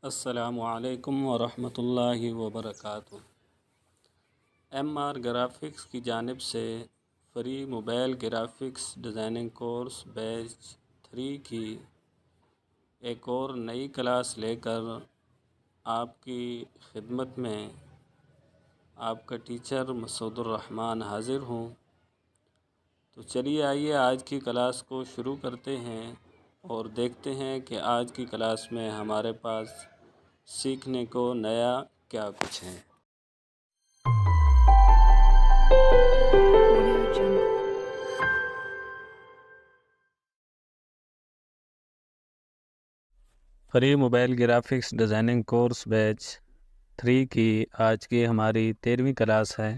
अस्सलामुअलैकुम वरहमतुल्लाहि वबरकातुहू। MR graphics की जानिब से free mobile graphics designing course batch 3 की एक और नई क्लास लेकर आपकी खिदमत में आपका टीचर मसूदुर रहमान हाज़िर हूँ। तो चलिए आइए आज की क्लास को शुरू करते हैं और देखते हैं कि आज की क्लास में हमारे पास सीखने को नया क्या कुछ है। Free mobile graphics designing course batch 3 की आज की हमारी 13वीं क्लास है।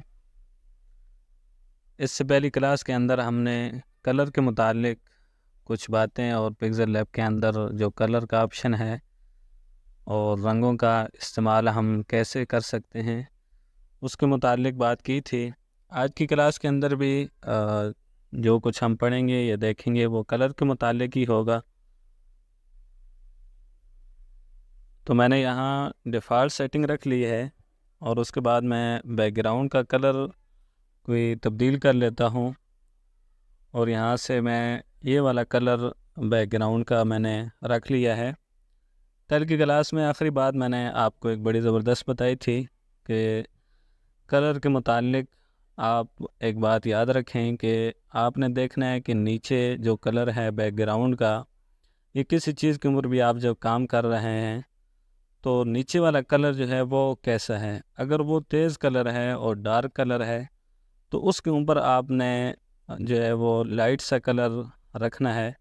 इससे पहली क्लास के अंदर हमने कलर के मुतालिक कुछ बातें और पिक्सेल लैब के अंदर जो कलर का ऑप्शन है और रंगों का इस्तेमाल हम कैसे कर सकते हैं उसके मुतालिक बात की थी। आज की क्लास के अंदर भी जो कुछ हम पढ़ेंगे या देखेंगे वो कलर के मुतालिक ही होगा। तो मैंने यहाँ डिफ़ॉल्ट सेटिंग रख ली है और उसके बाद मैं बैकग्राउंड का कलर कोई तब्दील कर लेता हूँ और यहाँ से मैं ये वाला कलर बैकग्राउंड का मैंने रख लिया है। कल की क्लास में आखिरी बात मैंने आपको एक बड़ी ज़बरदस्त बताई थी कि कलर के मुतालिक आप एक बात याद रखें कि आपने देखना है कि नीचे जो कलर है बैकग्राउंड का, ये किसी चीज़ के ऊपर भी आप जब काम कर रहे हैं तो नीचे वाला कलर जो है वो कैसा है। अगर वो तेज़ कलर है और डार्क कलर है तो उसके ऊपर आपने जो है वो लाइट सा कलर रखना है,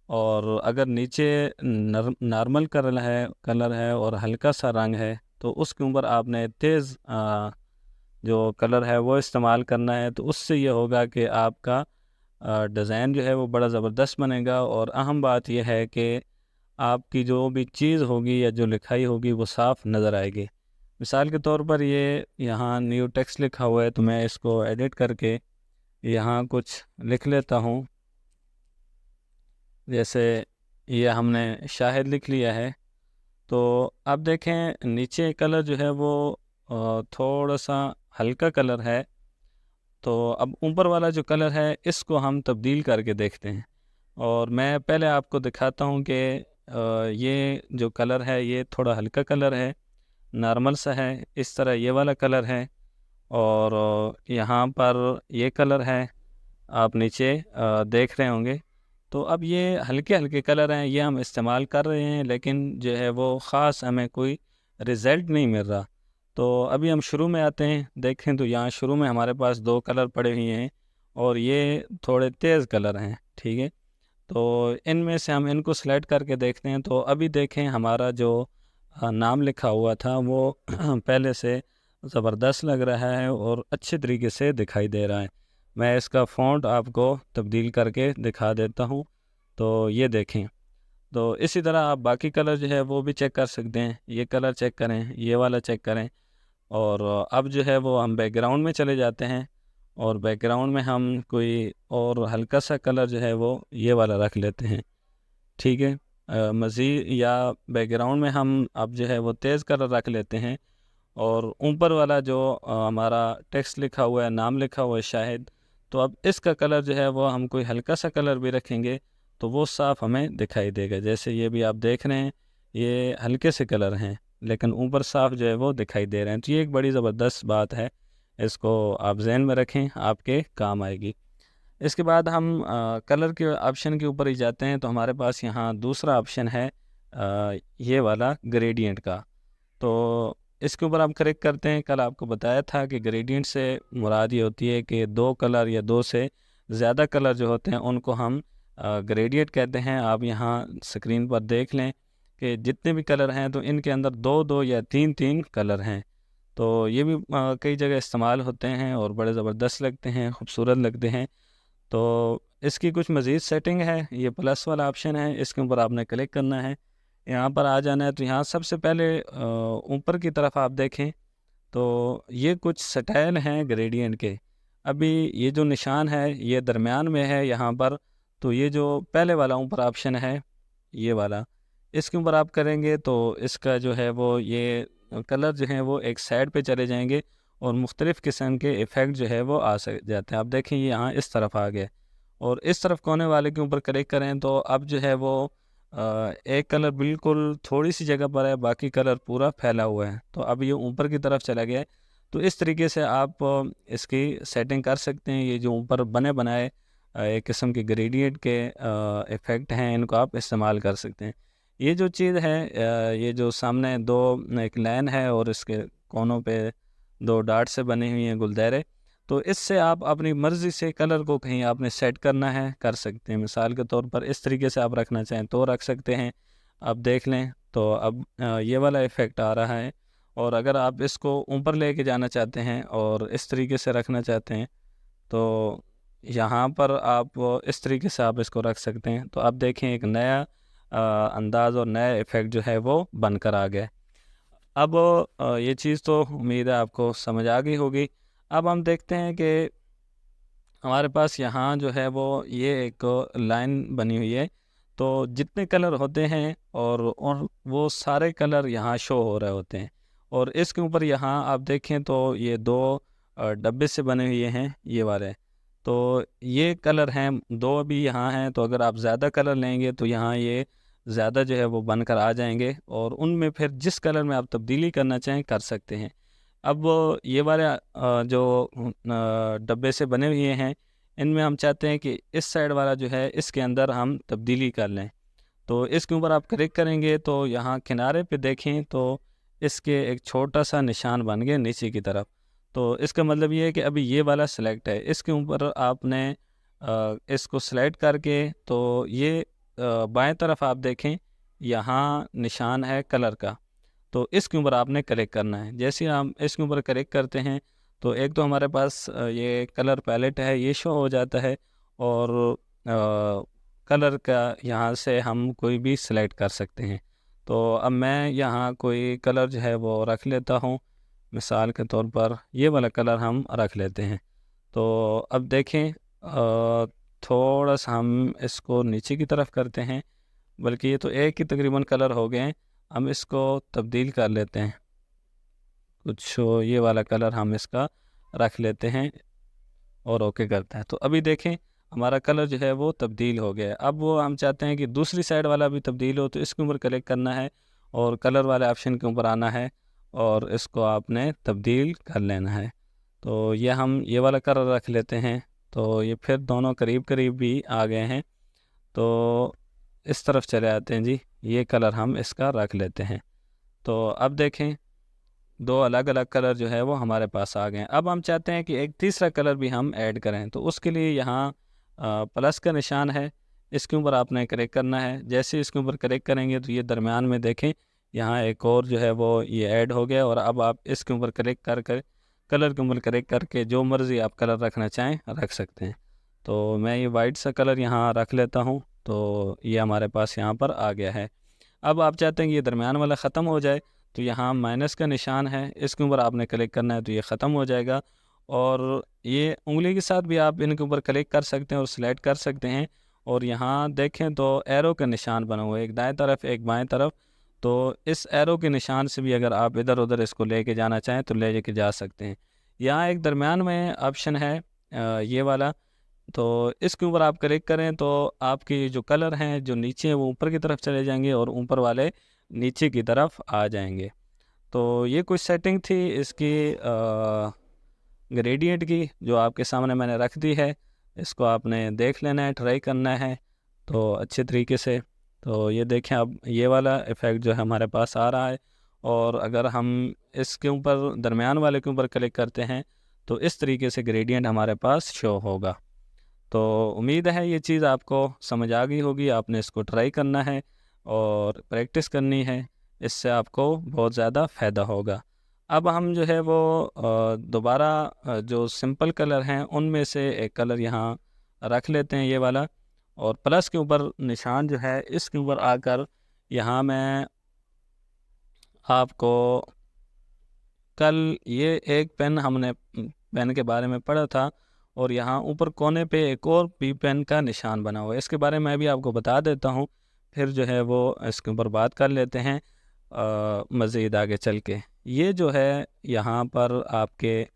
और अगर नीचे नॉर्मल कलर है और हल्का सा रंग है तो उसके ऊपर आपने तेज़ जो कलर है वो इस्तेमाल करना है। तो उससे ये होगा कि आपका डिज़ाइन जो है वो बड़ा ज़बरदस्त बनेगा। और अहम बात यह है कि आपकी जो भी चीज़ होगी या जो लिखाई होगी वो साफ़ नज़र आएगी। मिसाल के तौर पर ये यहाँ न्यू टेक्स्ट लिखा हुआ है तो मैं इसको एडिट करके यहाँ कुछ लिख लेता हूँ। जैसे ये हमने शाहिद लिख लिया है। तो अब देखें नीचे कलर जो है वो थोड़ा सा हल्का कलर है। तो अब ऊपर वाला जो कलर है इसको हम तब्दील करके देखते हैं और मैं पहले आपको दिखाता हूँ कि ये जो कलर है ये थोड़ा हल्का कलर है, नॉर्मल सा है। इस तरह ये वाला कलर है और यहाँ पर ये कलर है, आप नीचे देख रहे होंगे। तो अब ये हल्के हल्के कलर हैं, ये हम इस्तेमाल कर रहे हैं लेकिन जो है वो ख़ास हमें कोई रिज़ल्ट नहीं मिल रहा। तो अभी हम शुरू में आते हैं। देखें तो यहाँ शुरू में हमारे पास 2 कलर पड़े हुए हैं और ये थोड़े तेज़ कलर हैं, ठीक है। तो इनमें से हम इनको सेलेक्ट करके देखते हैं। तो अभी देखें हमारा जो नाम लिखा हुआ था वो पहले से ज़बरदस्त लग रहा है और अच्छे तरीके से दिखाई दे रहा है। मैं इसका फ़ॉन्ट आपको तब्दील करके दिखा देता हूँ। तो ये देखें। तो इसी तरह आप बाकी कलर जो है वो भी चेक कर सकते हैं। ये कलर चेक करें, ये वाला चेक करें। और अब जो है वो हम बैकग्राउंड में चले जाते हैं और बैकग्राउंड में हम कोई और हल्का सा कलर जो है वो ये वाला रख लेते हैं, ठीक है। मज़ीद या बैकग्राउंड में हम अब जो है वो तेज़ कलर रख लेते हैं और ऊपर वाला जो हमारा टेक्स्ट लिखा हुआ है, नाम लिखा हुआ है शाहिद, तो अब इसका कलर जो है वो हम कोई हल्का सा कलर भी रखेंगे तो वो साफ़ हमें दिखाई देगा। जैसे ये भी आप देख रहे हैं, ये हल्के से कलर हैं लेकिन ऊपर साफ़ जो है वो दिखाई दे रहे हैं। तो ये एक बड़ी ज़बरदस्त बात है, इसको आप ज़हन में रखें, आपके काम आएगी। इसके बाद हम कलर के ऑप्शन के ऊपर ही जाते हैं। तो हमारे पास यहाँ दूसरा ऑप्शन है ये वाला ग्रेडियंट का। तो इसके ऊपर आप क्लिक करते हैं। कल आपको बताया था कि ग्रेडियंट से मुराद ये होती है कि 2 कलर या 2 से ज़्यादा कलर जो होते हैं उनको हम ग्रेडियंट कहते हैं। आप यहाँ स्क्रीन पर देख लें कि जितने भी कलर हैं तो इनके अंदर 2-2 या 3-3 कलर हैं। तो ये भी कई जगह इस्तेमाल होते हैं और बड़े ज़बरदस्त लगते हैं, खूबसूरत लगते हैं। तो इसकी कुछ मज़ीद सेटिंग है, ये प्लस वाला ऑप्शन है, इसके ऊपर आपने क्लिक करना है, यहाँ पर आ जाना है। तो यहाँ सबसे पहले ऊपर की तरफ आप देखें तो ये कुछ स्टाइल हैं ग्रेडियंट के। अभी ये जो निशान है ये दरमियान में है यहाँ पर। तो ये जो पहले वाला ऊपर ऑप्शन है ये वाला, इसके ऊपर आप करेंगे तो इसका जो है वो ये कलर जो है वो एक साइड पे चले जाएंगे और मुख्तलिफ़ किस्म के इफ़ेक्ट जो है वो आ सक जाते हैं। आप देखें ये यहाँ इस तरफ आ गया और इस तरफ कोने वाले के ऊपर क्लिक करें तो अब जो है वो एक कलर बिल्कुल थोड़ी सी जगह पर है, बाकी कलर पूरा फैला हुआ है। तो अब ये ऊपर की तरफ चला गया है। तो इस तरीके से आप इसकी सेटिंग कर सकते हैं। ये जो ऊपर बने बनाए एक किस्म के ग्रेडिएंट के इफ़ेक्ट हैं, इनको आप इस्तेमाल कर सकते हैं। ये जो चीज़ है ये जो सामने दो एक लाइन है और इसके कोनों पे दो डाट से बने हुए हैं गुलदारे, तो इससे आप अपनी मर्ज़ी से कलर को कहीं आपने सेट करना है कर सकते हैं। मिसाल के तौर पर इस तरीके से आप रखना चाहें तो रख सकते हैं। आप देख लें तो अब ये वाला इफ़ेक्ट आ रहा है और अगर आप इसको ऊपर लेके जाना चाहते हैं और इस तरीके से रखना चाहते हैं तो यहाँ पर आप इस तरीके से आप इसको रख सकते हैं। तो आप देखें एक नया अंदाज़ और नया इफ़ेक्ट जो है वो बनकर आ गया। अब ये चीज़ तो उम्मीद है आपको समझ आ गई होगी। अब हम देखते हैं कि हमारे पास यहाँ जो है वो ये एक लाइन बनी हुई है। तो जितने कलर होते हैं और वो सारे कलर यहाँ शो हो रहे होते हैं और इसके ऊपर यहाँ आप देखें तो ये दो डब्बे से बने हुए हैं ये वाले। तो ये कलर हैं दो अभी यहाँ हैं, तो अगर आप ज़्यादा कलर लेंगे तो यहाँ ये ज़्यादा जो है वो बनकर आ जाएंगे और उनमें फिर जिस कलर में आप तब्दीली करना चाहें कर सकते हैं। अब ये वाले जो डब्बे से बने हुए हैं इनमें हम चाहते हैं कि इस साइड वाला जो है इसके अंदर हम तब्दीली कर लें। तो इसके ऊपर आप क्लिक करेंगे तो यहाँ किनारे पे देखें तो इसके एक छोटा सा निशान बन गया नीचे की तरफ। तो इसका मतलब ये है कि अभी ये वाला सिलेक्ट है। इसके ऊपर आपने इसको सेलेक्ट करके तो ये बाएं तरफ आप देखें यहाँ निशान है कलर का, तो इसके ऊपर आपने क्लिक करना है। जैसे हम इसके ऊपर क्लिक करते हैं तो एक तो हमारे पास ये कलर पैलेट है ये शो हो जाता है और कलर का यहाँ से हम कोई भी सिलेक्ट कर सकते हैं। तो अब मैं यहाँ कोई कलर जो है वो रख लेता हूँ। मिसाल के तौर पर ये वाला कलर हम रख लेते हैं। तो अब देखें थोड़ा सा हम इसको नीचे की तरफ करते हैं, बल्कि ये तो एक ही तकरीबन कलर हो गए हैं। हम इसको तब्दील कर लेते हैं, कुछ ये वाला कलर हम इसका रख लेते हैं और ओके करते हैं। तो अभी देखें हमारा कलर जो है वो तब्दील हो गया है। अब वो हम चाहते हैं कि दूसरी साइड वाला भी तब्दील हो, तो इसके ऊपर क्लिक करना है और कलर वाले ऑप्शन के ऊपर आना है और इसको आपने तब्दील कर लेना है। तो ये हम ये वाला कलर रख लेते हैं। तो ये फिर दोनों करीब करीब भी आ गए हैं। तो इस तरफ चले आते हैं जी, ये कलर हम इसका रख लेते हैं। तो अब देखें दो अलग अलग कलर जो है वो हमारे पास आ गए हैं। अब हम चाहते हैं कि एक तीसरा कलर भी हम ऐड करें, तो उसके लिए यहाँ प्लस का निशान है, इसके ऊपर आपने क्लिक करना है। जैसे इसके ऊपर क्लिक करेंगे तो ये दरमियान में देखें यहाँ एक और जो है वो ये ऐड हो गया और अब आप इसके ऊपर क्लिक कर कर कलर के ऊपर क्लिक करके जो मर्ज़ी आप कलर रखना चाहें रख सकते हैं। तो मैं ये वाइट सा कलर यहाँ रख लेता हूँ। तो ये हमारे पास यहाँ पर आ गया है। अब आप चाहते हैं कि ये दरमियान वाला ख़त्म हो जाए, तो यहाँ माइनस का निशान है, इसके ऊपर आपने क्लिक करना है तो ये ख़त्म हो जाएगा। और ये उंगली के साथ भी आप इनके ऊपर क्लिक कर सकते हैं और सिलेक्ट कर सकते हैं। और यहाँ देखें तो एरो का निशान बना हुआ है, एक दाएं तरफ एक बाएं तरफ। तो इस एरो के निशान से भी अगर आप इधर उधर इसको लेके जाना चाहें तो ले के जा सकते हैं। यहाँ एक दरमियान में ऑप्शन है ये वाला, तो इसके ऊपर आप क्लिक करें तो आपके जो कलर हैं जो नीचे हैं वो ऊपर की तरफ चले जाएंगे और ऊपर वाले नीचे की तरफ आ जाएंगे। तो ये कुछ सेटिंग थी इसकी ग्रेडियंट की जो आपके सामने मैंने रख दी है। इसको आपने देख लेना है, ट्राई करना है तो अच्छे तरीके से। तो ये देखें अब ये वाला इफ़ेक्ट जो है हमारे पास आ रहा है और अगर हम इसके ऊपर दरमियान वाले के ऊपर क्लिक करते हैं तो इस तरीके से ग्रेडियंट हमारे पास शो होगा। तो उम्मीद है ये चीज़ आपको समझ आ गई होगी। आपने इसको ट्राई करना है और प्रैक्टिस करनी है, इससे आपको बहुत ज़्यादा फ़ायदा होगा। अब हम जो है वो दोबारा जो सिंपल कलर हैं उनमें से एक कलर यहाँ रख लेते हैं ये वाला और प्लस के ऊपर निशान जो है इसके ऊपर आकर यहाँ मैं आपको कल ये एक पेन हमने पेन के बारे में पढ़ा था और यहाँ ऊपर कोने पे एक और भी पेन का निशान बना हुआ है। इसके बारे में मैं भी आपको बता देता हूँ। फिर जो है वो इसके ऊपर बात कर लेते हैं मज़ीद आगे चल के। ये जो है यहाँ पर आपके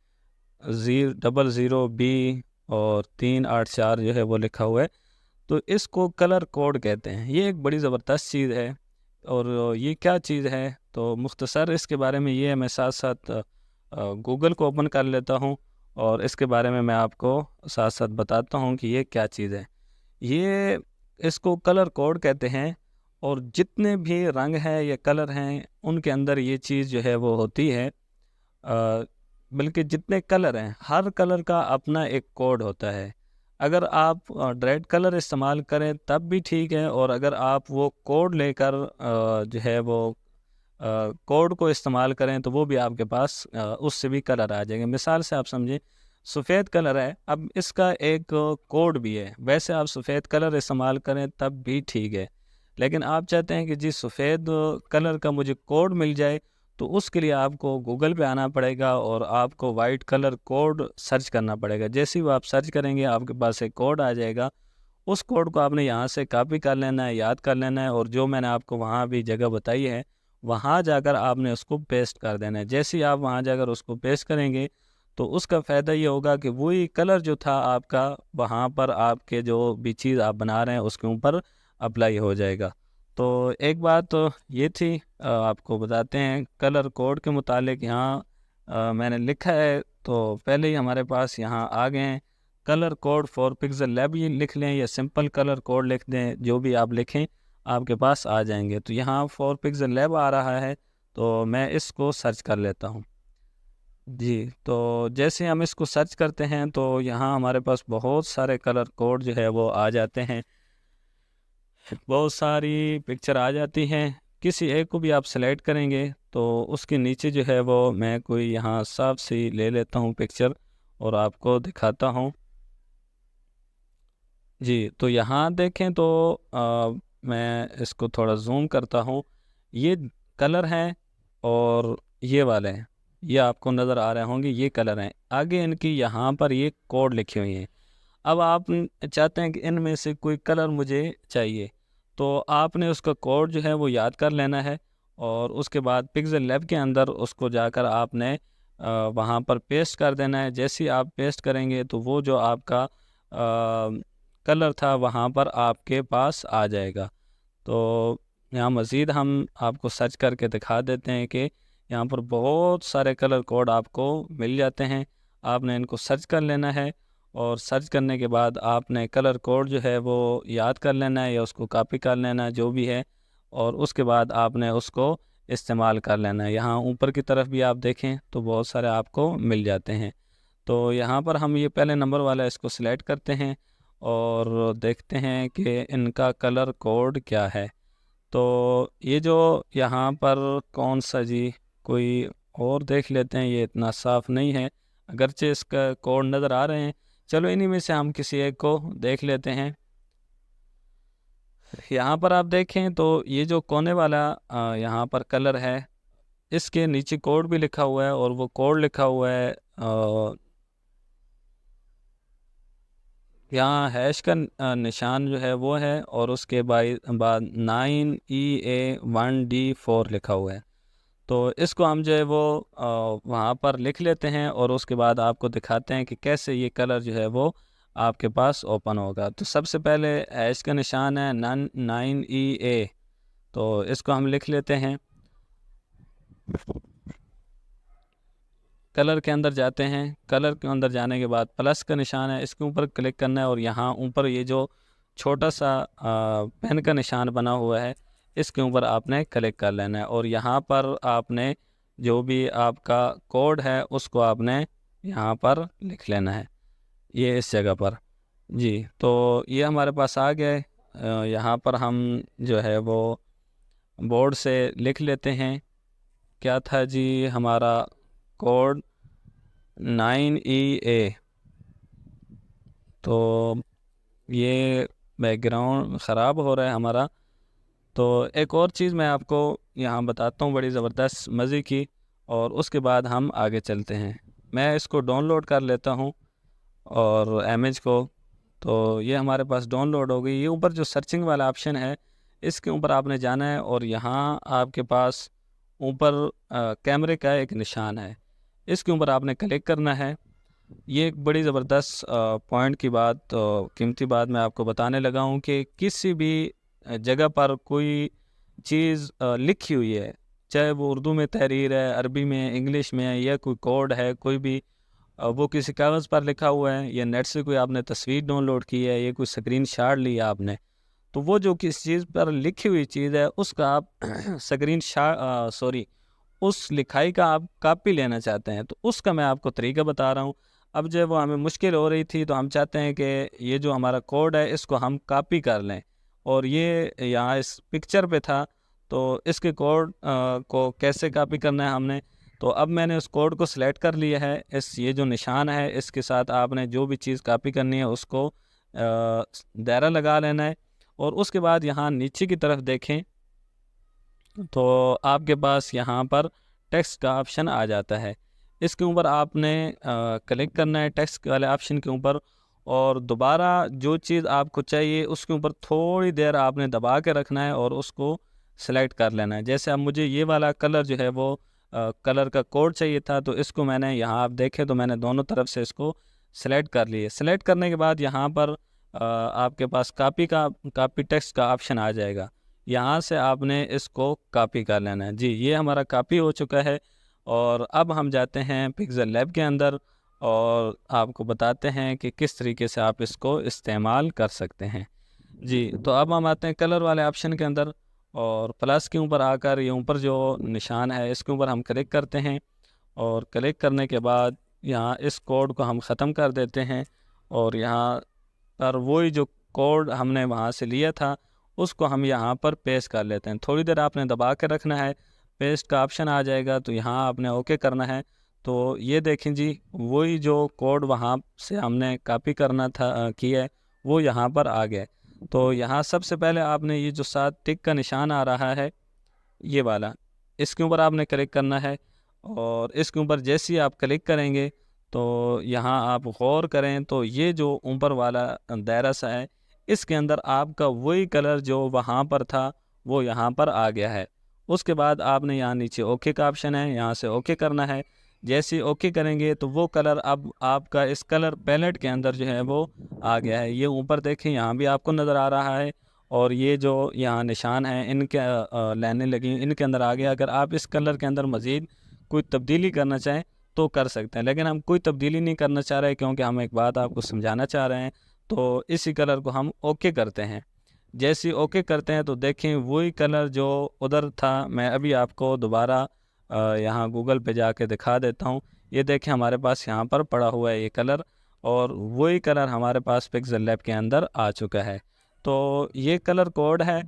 000B और 384 जो है वो लिखा हुआ है, तो इसको कलर कोड कहते हैं। ये एक बड़ी ज़बरदस्त चीज़ है। और ये क्या चीज़ है, तो मुख्तसर इसके बारे में ये है, मैं साथ साथ गूगल को ओपन कर लेता हूँ और इसके बारे में मैं आपको साथ साथ बताता हूँ कि ये क्या चीज़ है। ये इसको कलर कोड कहते हैं, और जितने भी रंग हैं या कलर हैं उनके अंदर ये चीज़ जो है वो होती है। बल्कि जितने कलर हैं, हर कलर का अपना एक कोड होता है। अगर आप रेड कलर इस्तेमाल करें तब भी ठीक है, और अगर आप वो कोड लेकर जो है वो कोड को इस्तेमाल करें तो वो भी आपके पास उससे भी कलर आ जाएंगे। मिसाल से आप समझें, सफ़ेद कलर है, अब इसका एक कोड भी है। वैसे आप सफ़ेद कलर इस्तेमाल करें तब भी ठीक है, लेकिन आप चाहते हैं कि जी सफ़ेद कलर का मुझे कोड मिल जाए, तो उसके लिए आपको गूगल पे आना पड़ेगा और आपको वाइट कलर कोड सर्च करना पड़ेगा। जैसे ही वो आप सर्च करेंगे आपके पास एक कोड आ जाएगा। उस कोड को आपने यहाँ से कॉपी कर लेना है, याद कर लेना है, और जो मैंने आपको वहाँ भी जगह बताई है वहाँ जाकर आपने उसको पेस्ट कर देना है। जैसे ही आप वहाँ जाकर उसको पेस्ट करेंगे तो उसका फ़ायदा ये होगा कि वही कलर जो था आपका, वहाँ पर आपके जो भी चीज़ आप बना रहे हैं उसके ऊपर अप्लाई हो जाएगा। तो एक बात तो ये थी, आपको बताते हैं कलर कोड के मुतालिक। यहाँ मैंने लिखा है, तो पहले ही हमारे पास यहाँ आ गए हैं। Colour code for pixel lab ये लिख लें या सिंपल कलर कोड लिख दें, जो भी आप लिखें आपके पास आ जाएंगे। तो यहाँ फॉर पिक्सल लैब आ रहा है, तो मैं इसको सर्च कर लेता हूँ। जी, तो जैसे हम इसको सर्च करते हैं तो यहाँ हमारे पास बहुत सारे कलर कोड जो है वो आ जाते हैं, बहुत सारी पिक्चर आ जाती हैं। किसी एक को भी आप सेलेक्ट करेंगे तो उसके नीचे जो है वो मैं कोई यहाँ साफ सी ले लेता हूँ पिक्चर और आपको दिखाता हूँ। जी, तो यहाँ देखें तो मैं इसको थोड़ा जूम करता हूँ। ये कलर हैं और ये वाले हैं, ये आपको नज़र आ रहे होंगे, ये कलर हैं। आगे इनकी यहाँ पर ये कोड लिखे हुए हैं। अब आप चाहते हैं कि इनमें से कोई कलर मुझे चाहिए, तो आपने उसका कोड जो है वो याद कर लेना है, और उसके बाद पिक्सल लैब के अंदर उसको जाकर आपने वहाँ पर पेस्ट कर देना है। जैसे ही आप पेस्ट करेंगे तो वो जो आपका कलर था वहाँ पर आपके पास आ जाएगा। तो यहाँ मज़ीद हम आपको सर्च करके दिखा देते हैं कि यहाँ पर बहुत सारे कलर कोड आपको मिल जाते हैं। आपने इनको सर्च कर लेना है, और सर्च करने के बाद आपने कलर कोड जो है वो याद कर लेना है या उसको कॉपी कर लेना है, जो भी है, और उसके बाद आपने उसको इस्तेमाल कर लेना है। यहाँ ऊपर की तरफ भी आप देखें तो बहुत सारे आपको मिल जाते हैं। तो यहाँ पर हम ये पहले नंबर वाला इसको सिलेक्ट करते हैं और देखते हैं कि इनका कलर कोड क्या है। तो ये जो यहाँ पर कौन सा जी, कोई और देख लेते हैं, ये इतना साफ़ नहीं है, अगरचे इसका कोड नज़र आ रहे हैं। चलो इन्हीं में से हम किसी एक को देख लेते हैं। यहाँ पर आप देखें तो ये जो कोने वाला यहाँ पर कलर है, इसके नीचे कोड भी लिखा हुआ है, और वो कोड लिखा हुआ है यहाँ हैश का निशान जो है वो है, और उसके बाद 9EA1D4 लिखा हुआ है। तो इसको हम जो है वो वहाँ पर लिख लेते हैं, और उसके बाद आपको दिखाते हैं कि कैसे ये कलर जो है वो आपके पास ओपन होगा। तो सबसे पहले हैश का निशान है 9EA, तो इसको हम लिख लेते हैं। कलर के अंदर जाते हैं, कलर के अंदर जाने के बाद प्लस का निशान है, इसके ऊपर क्लिक करना है, और यहाँ ऊपर ये जो छोटा सा पेन का निशान बना हुआ है इसके ऊपर आपने क्लिक कर लेना है, और यहाँ पर आपने जो भी आपका कोड है उसको आपने यहाँ पर लिख लेना है, ये इस जगह पर। जी, तो ये हमारे पास आ गया है। यहाँ पर हम जो है वो बोर्ड से लिख लेते हैं, क्या था जी हमारा कोड 9EA। तो ये बैकग्राउंड ख़राब हो रहा है हमारा। तो एक और चीज़ मैं आपको यहाँ बताता हूँ बड़ी ज़बरदस्त मज़े की, और उसके बाद हम आगे चलते हैं। मैं इसको डाउनलोड कर लेता हूँ और इमेज को। तो ये हमारे पास डाउनलोड हो गई। ये ऊपर जो सर्चिंग वाला ऑप्शन है इसके ऊपर आपने जाना है और यहाँ आपके पास ऊपर कैमरे का एक निशान है, इसके ऊपर आपने क्लिक करना है। ये एक बड़ी ज़बरदस्त पॉइंट की बात, कीमती बात मैं आपको बताने लगा हूँ कि किसी भी जगह पर कोई चीज़ लिखी हुई है, चाहे वो उर्दू में तहरीर है, अरबी में, इंग्लिश में, या कोई कोड है, कोई भी वो किसी कागज़ पर लिखा हुआ है, या नेट से कोई आपने तस्वीर डाउनलोड की है, या कोई स्क्रीन शॉट लिया आपने, तो वो जो किस चीज़ पर लिखी हुई चीज़ है उसका आप स्क्रीन शॉट सॉरी उस लिखाई का आप कापी लेना चाहते हैं, तो उसका मैं आपको तरीका बता रहा हूँ। अब जब वो हमें मुश्किल हो रही थी तो हम चाहते हैं कि ये जो हमारा कोड है इसको हम कापी कर लें, और ये यहाँ इस पिक्चर पे था, तो इसके कोड को कैसे कापी करना है हमने, तो अब मैंने उस कोड को सिलेक्ट कर लिया है। ये जो निशान है इसके साथ आपने जो भी चीज़ कापी करनी है उसको दायरा लगा लेना है, और उसके बाद यहाँ नीचे की तरफ देखें तो आपके पास यहाँ पर टेक्स्ट का ऑप्शन आ जाता है। इसके ऊपर आपने क्लिक करना है टेक्स्ट वाले ऑप्शन के ऊपर, और दोबारा जो चीज़ आपको चाहिए उसके ऊपर थोड़ी देर आपने दबा के रखना है और उसको सेलेक्ट कर लेना है। जैसे अब मुझे ये वाला कलर जो है वो कलर का कोड चाहिए था, तो इसको मैंने यहाँ आप देखें तो मैंने दोनों तरफ से इसको सेलेक्ट कर लिए। सेलेक्ट करने के बाद यहाँ पर आपके पास कापी टेक्स्ट का ऑप्शन आ जाएगा, यहाँ से आपने इसको कॉपी कर लेना है। जी, ये हमारा कॉपी हो चुका है, और अब हम जाते हैं पिक्सेल लैब के अंदर और आपको बताते हैं कि किस तरीके से आप इसको इस्तेमाल कर सकते हैं। जी, तो अब हम आते हैं कलर वाले ऑप्शन के अंदर, और प्लस के ऊपर आकर ये ऊपर जो निशान है इसके ऊपर हम क्लिक करते हैं, और क्लिक करने के बाद यहाँ इस कोड को हम ख़त्म कर देते हैं, और यहाँ पर वही जो कोड हमने वहाँ से लिया था उसको हम यहाँ पर पेस्ट कर लेते हैं। थोड़ी देर आपने दबा के रखना है, पेस्ट का ऑप्शन आ जाएगा तो यहाँ आपने ओके करना है। तो ये देखें जी, वही जो कोड वहाँ से हमने कॉपी करना था किया है, वो यहाँ पर आ गया। तो यहाँ सबसे पहले आपने ये जो साथ टिक का निशान आ रहा है ये वाला, इसके ऊपर आपने क्लिक करना है, और इसके ऊपर जैसे ही आप क्लिक करेंगे तो यहाँ आप गौर करें तो ये जो ऊपर वाला दायरा सा है इसके अंदर आपका वही कलर जो वहाँ पर था वो यहाँ पर आ गया है। उसके बाद आपने यहाँ नीचे ओके का ऑप्शन है, यहाँ से ओके करना है। जैसे ही ओके करेंगे तो वो कलर अब आपका इस कलर पैलेट के अंदर जो है वो आ गया है। ये ऊपर देखें यहाँ भी आपको नज़र आ रहा है, और ये जो यहाँ निशान है इनके लाइनें लगी इनके अंदर आ गया। अगर आप इस कलर के अंदर मज़ीद कोई तब्दीली करना चाहें तो कर सकते हैं, लेकिन हम कोई तब्दीली नहीं करना चाह रहे क्योंकि हम एक बात आपको समझाना चाह रहे हैं। तो इसी कलर को हम ओके करते हैं। जैसे ही ओके करते हैं तो देखें वही कलर जो उधर था, मैं अभी आपको दोबारा यहाँ गूगल पे जाके दिखा देता हूँ। ये देखें हमारे पास यहाँ पर पड़ा हुआ है ये कलर, और वही कलर हमारे पास पिक्सेल लैब के अंदर आ चुका है। तो ये कलर कोड है,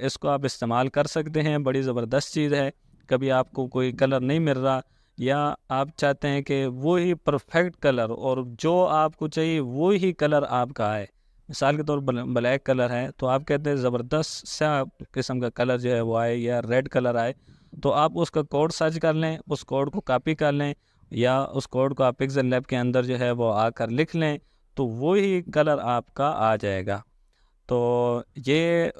इसको आप इस्तेमाल कर सकते हैं, बड़ी ज़बरदस्त चीज़ है। कभी आपको कोई कलर नहीं मिल रहा, या आप चाहते हैं कि वो ही परफेक्ट कलर और जो आपको चाहिए वो ही कलर आपका आए, मिसाल के तौर पर ब्लैक कलर है तो आप कहते हैं ज़बरदस्त सा किस्म का कलर जो है वो आए, या रेड कलर आए, तो आप उसका कोड सर्च कर लें, उस कोड को कॉपी कर लें, या उस कोड को आप पिक्सेल लैब के अंदर जो है वो आकर लिख लें, तो वो ही कलर आपका आ जाएगा। तो ये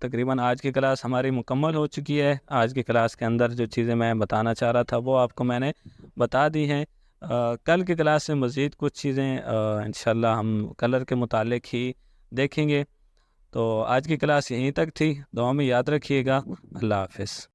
तकरीबन आज की क्लास हमारी मुकम्मल हो चुकी है। आज की क्लास के अंदर जो चीज़ें मैं बताना चाह रहा था वो आपको मैंने बता दी हैं। कल की क्लास में मज़ीद कुछ चीज़ें इंशाल्लाह हम कलर के मुतालिक ही देखेंगे। तो आज की क्लास यहीं तक थी। दुआ में याद रखिएगा। अल्लाह हाफ़िज़।